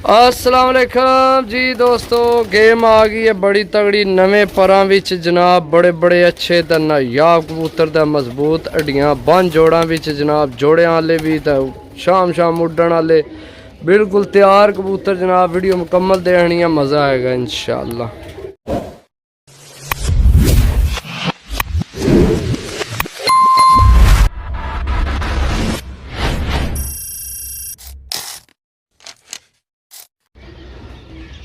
अस्सलाम वालेकुम जी दोस्तों, गेम आ गई है बड़ी तगड़ी नवे परां विच जनाब। बड़े बड़े अच्छे ते नायाब कबूतर ते मजबूत हड्डियां बन जोड़ां विच जनाब। जोड़ियां वाले भी ते शाम शाम उड्डण वाले बिल्कुल तैयार कबूतर जनाब। वीडियो मुकम्मल देखनी है, मज़ा आएगा इंशाअल्लाह।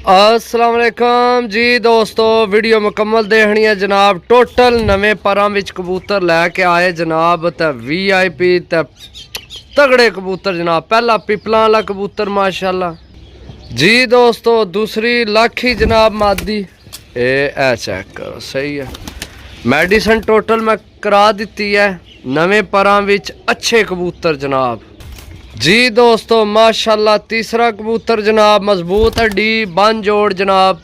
अस्सलाम वालेकुम जी दोस्तों, वीडियो मुकम्मल देखनी है जनाब। टोटल नवे परां विच कबूतर लैके आए जनाब ते VIP ते तगड़े कबूतर जनाब। पहला पिपला वाला कबूतर माशाल्लाह जी दोस्तों। दूसरी लाखी जनाब मादी। ए चेक करो, सही है। मेडिसन टोटल मैं करा दी है। नवे परां विच अच्छे कबूतर जनाब जी दोस्तों माशाल्लाह। तीसरा कबूतर जनाब मजबूत हड्डी बन जोड़ जनाब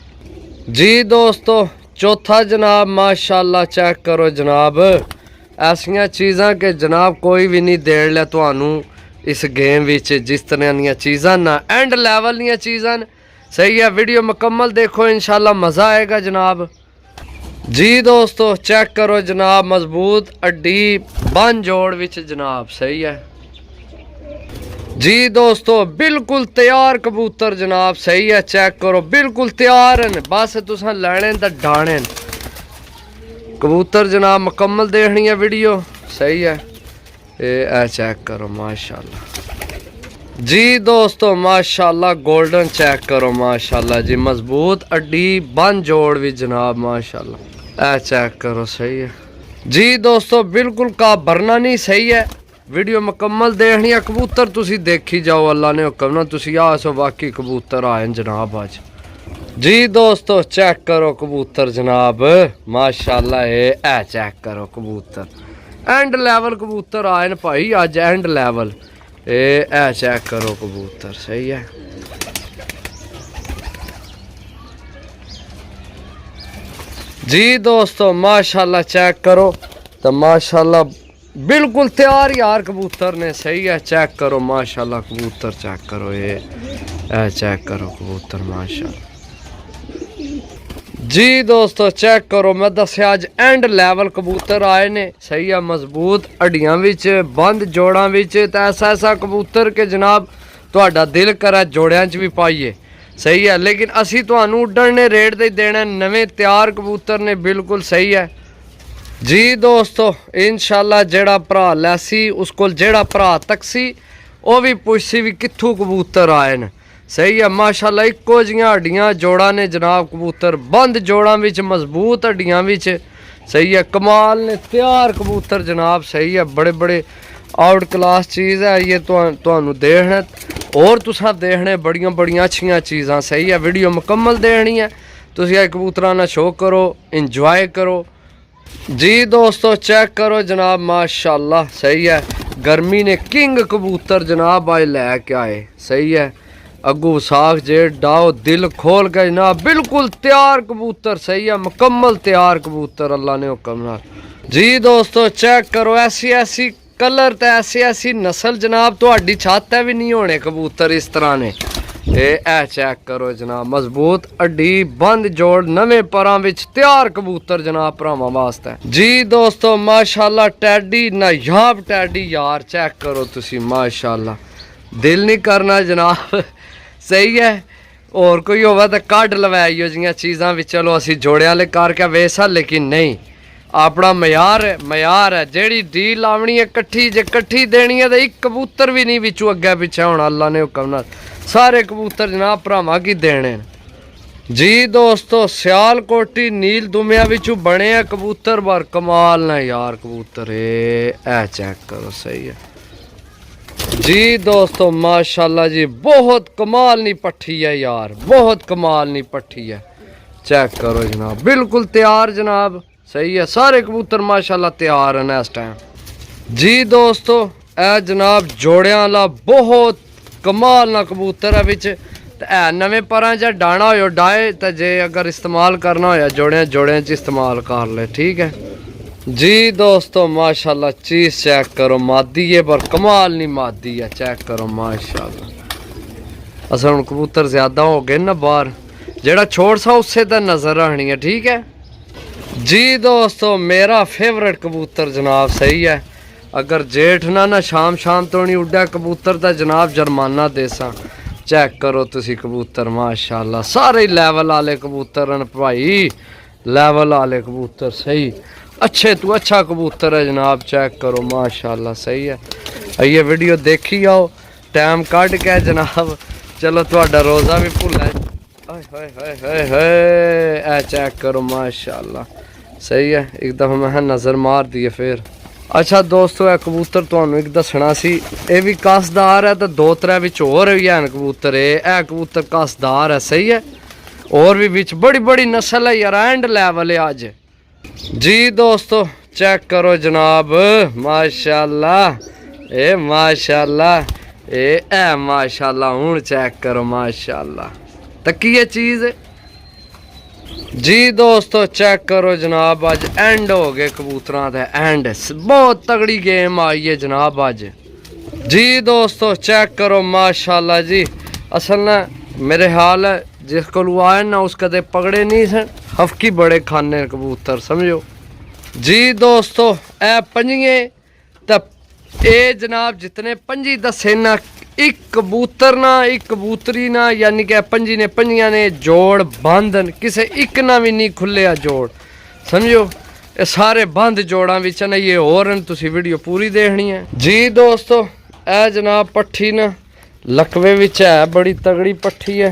जी दोस्तों। चौथा जनाब माशाल्लाह चेक करो जनाब। ऐसियां चीज़ां के जनाब कोई भी नहीं देड़ लिया तुहानू इस गेम विच। जिस तरह दियां चीज़ां ना एंड लैवल दियां चीज़ां सही है। वीडियो मुकम्मल देखो इंशाल्लाह मज़ा आएगा जनाब जी दोस्तों। चेक करो जनाब, मजबूत हड्डी बन जोड़ विच जनाब, सही है जी दोस्तों। बिल्कुल तैयार कबूतर जनाब, सही है। चेक करो बिल्कुल तैयार हैं, बस तुसां लैने ते डाने कबूतर जनाब। मुकम्मल देखनी है वीडियो, सही है। ए चेक करो माशाल्लाह जी दोस्तों माशाल्लाह। गोल्डन चेक करो माशाल्लाह जी। मजबूत हड्डी बन जोड़ भी जनाब माशाल्लाह। चेक करो, सही है जी दोस्तों। बिल्कुल का भरना नहीं, सही है। वीडियो मुकम्मल देखनी है। कबूतर तुसी देखी जाओ, अल्लाह ने हुक्म ना तुसी आसो बाकी कबूतर आए जनाब आज जी दोस्तों। चेक करो कबूतर जनाब माशाल्लाह। ए चेक करो कबूतर एंड लेवल कबूतर आए न भाई आज, एंड लेवल। ए चेक करो कबूतर, सही है जी दोस्तों माशाल्लाह। चेक करो तो माशाल्लाह बिल्कुल तैयार यार कबूतर ने, सही है। चेक करो माशाल्लाह कबूतर चेक करो। ये चेक करो कबूतर माशाल्लाह जी दोस्तों। चेक करो मैं दस्या अज एंड लैवल कबूतर आए ने, सही है। मजबूत हड्डियां विच बंद जोड़ां विच ते ऐसा कबूतर के जनाब तुहाडा दिल करे जोड़ियां च भी पाइए, सही है। लेकिन असी तुहानू उड्डण ने रेट दे देना नवे तैयार कबूतर ने, बिल्कुल सही है जी दोस्तों। इंशाल्लाह जेड़ा भरा लैसी उस कोल जेड़ा भरा तकसी वो भी पुछसी भी कित्थों कबूतर आए न, सही है माशाल्लाह। इक्को जियां हड्डियां जोड़ा ने जनाब कबूतर बंद जोड़ां विच मजबूत हड्डियां विच, सही है। कमाल ने तैयार कबूतर जनाब, सही है। बड़े बड़े आउट क्लास चीज़ है ये तुहानू देखना और तुसां देखने बड़ियां बड़ियां अच्छियां चीज़ां, सही है। वीडियो मुकम्मल देखनी है, तुसीं कबूतरां नाल शो करो, इंजॉय करो जी दोस्तों। चेक करो जनाब माशाल्लाह, सही है। गर्मी ने किंग कबूतर जनाब आज लैके आए, सही है। अगू साख जे डाओ दिल खोल के जनाब, बिल्कुल तैयार कबूतर, सही है। मुकम्मल तैयार कबूतर अल्लाह ने हुक्म नाल जी दोस्तों। चेक करो ऐसी कलर ते ऐसी नस्ल जनाब तुहाडी छात भी नहीं होने कबूतर इस तरह ने। चेक करो जनाब, मजबूत हड्डी बंद जोड़ नवे परां विच तैयार कबूतर जनाब भरावां वास्ते जी दोस्तों माशाल्लाह। टैडी नायाब टैडी यार, चेक करो तुसी माशाल्लाह। दिल नहीं करना जनाब, सही है। और कोई होवे तो कड लवाइयो जियां चीज़ां भी, चलो असी जोड़े वाले करके वेसा, लेकिन नहीं अपना मयार है। जेड़ी डील लावनी है कट्ठी, जे कट्ठी देनी है तो एक कबूतर भी नहीं बिचू अगे पिछे होना, अल्लाह ने हुक्म नाल। सारे कबूतर जनाब भरावां की देने जी दोस्तों। सियालकोटी नील दुमिया विचू बने हैं कबूतर बार, कमाल ना यार कबूतर। चेक करो, सही है जी दोस्तों माशाल्लाह जी। बहुत कमाल नी पट्ठी है यार, बहुत कमाल नी पट्ठी है। चेक करो जनाब, बिल्कुल तैयार जनाब, सही है। सारे कबूतर माशाल्लाह तैयार हैं इस टाइम जी दोस्तों। ए जनाब जोड़ियां वाला बहुत कमाल ना कबूतर है बिच नवे परां च डाना हो डाए तो जे अगर इस्तेमाल करना होया जोड़ियां च इस्तेमाल कर ले, ठीक है जी दोस्तों माशाल्लाह। चीज़ चेक करो, मादी है पर कमाल नहीं मादी है, चेक करो माशाल्लाह। असल हुण कबूतर ज़्यादा हो गए ना बाहर, जेड़ा छोड़ सा उससे तो नज़र रखनी है। ठीक है जी दोस्तों, मेरा फेवरेट कबूतर जनाब सही है। अगर जेठ ना शाम तो नहीं उड्डा कबूतर तो जनाब जुर्माना देसा। चेक करो तुसी कबूतर माशाल्लाह सारे लेवल वाले कबूतर हैं भाई, लेवल वाले कबूतर सही अच्छे तू अच्छा कबूतर है जनाब। चेक करो माशाल्लाह सही है। ये वीडियो देखी आओ टाइम कट के जनाब, चलो थोड़ा रोज़ा भी भुल है। चेक करो माशाल्लाह सही है। एक दफ़ा मैं नज़र मार दिए फिर। अच्छा दोस्तों यह कबूतर तुहानू एक दसना सी, ये भी कसदार है तो 2-3 विच होर भी हैं कबूतर। ये कबूतर कसदार है सही है, और भी विच बड़ी बड़ी नस्ल है यार, एंड लेवल है अज जी दोस्तों। चेक करो जनाब माशाल्लाह ए माशाल्लाह ए माशाल्लाह। हूँ चेक करो माशाल्लाह तकी ये चीज़ जी दोस्तों। चेक करो जनाब अज एंड हो गए कबूतरां दे एंड, बहुत तगड़ी गेम आई है जनाब अज जी दोस्तों। चेक करो माशाल्लाह जी। असल ना मेरे हाल है जिस को आए ना उस कदे पकड़े नहीं सन, हफकी बड़े खाने कबूतर समझो जी दोस्तों। ए पंजिए तब ए जनाब जितने पंजी दसे ना, एक कबूतर ना एक कबूतरी ना, यानी कि पंजी ने पंजिया ने जोड़ बंद किसे एक ना भी नहीं खुले जोड़ समझो। ये सारे बंद जोड़ा विच ना ये और तुसी वीडियो पूरी देखनी है जी दोस्तों। ए जनाब पट्ठी ना लकवे विच है, बड़ी तगड़ी पट्ठी है,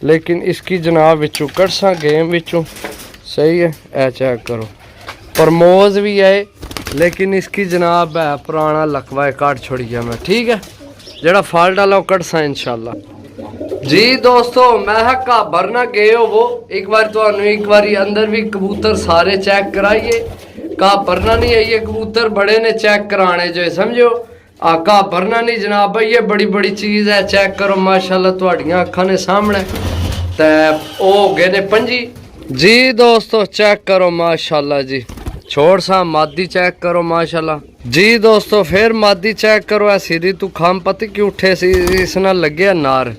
लेकिन इसकी जनाब विचों कटसा गेम विचों सही है। ए चेक करो प्रमोज भी है, लेकिन इसकी जनाब है पुराना लकवा है, काट छोड़िया मैं। ठीक है जेड़ा फाल्ट वाला कटसा इंशाल्लाह जी दोस्तों। मैं का भरना गए हो वो एक बार तो एक बारी अंदर भी कबूतर सारे चेक कराइए, का भरना नहीं है ये कबूतर बड़े ने चेक कराने जो है समझो। का भरना नहीं जनाब भाई, ये बड़ी बड़ी चीज़ है। चेक करो माशाल्लाह तुहाडियां अखां ने सामने ते ओ हो गए ने पंजी जी दोस्तों। चेक करो माशाल्लाह जी। छोड़ सा मादी चेक करो माशाल्लाह जी दोस्तों। फिर मादी चेक करो सीधी तू खाम पति क्यों उठे सी, इस नाल लगे नार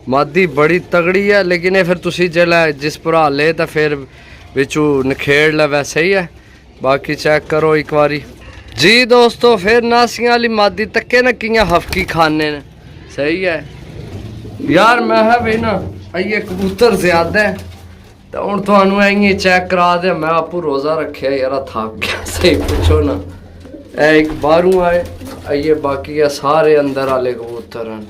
मादी बड़ी तगड़ी है, लेकिन ये फिर तुसी जिला जिस भरा ले तो फिर बिचू नखेड़ ले वैसे ही है। बाकी चेक करो एक बारी जी दोस्तों। फिर नासियां वाली मादी तके न कियां हफकी खाने ने सही है यार। मैं है भी ना ये कबूतर ज्यादा है तो हूँ थानू इं चेक करा दे। मैं आपू रोज़ा रखे यार थक गया सही पूछो ना। एक बाहरों आए ये बाकी है सारे अंदर वाले कबूतर हैं,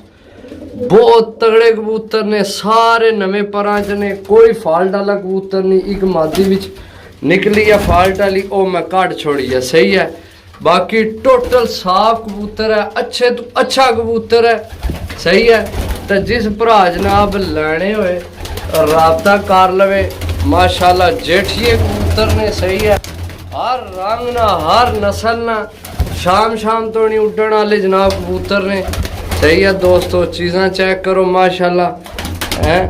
बहुत तगड़े कबूतर ने सारे नवे परां च ने, कोई फाल्ट वाला कबूतर नहीं। एक मादी विच निकली है फाल्ट वाली, ओ मैं काट छोड़ी है सही है। बाकी टोटल साफ कबूतर है, अच्छे तो अच्छा कबूतर है सही है। तो जिस भरा जनाब लैने होए राबता कर लवे माशाल्लाह। जेठिए कबूतर ने सही है, हर रंग ना हर नस्ल ना, शाम तो नहीं उड्डण वाले जनाब कबूतर ने सही है दोस्तों। चीज़ां चेक करो माशाल्लाह हैं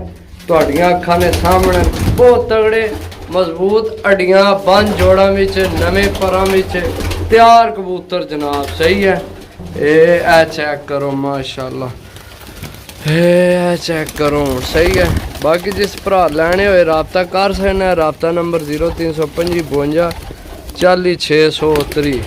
तुहाडियां अखां ने सामने, बहुत तगड़े मजबूत अड्डियां बंद जोड़ां विच नवे परां विच तैयार कबूतर जनाब सही है। ए चेक करो माशाल्लाह, चेक करो सही है। बाकी जिस भरा लैने होए राबता कर सकना, राबता नंबर 0325 52 40 630।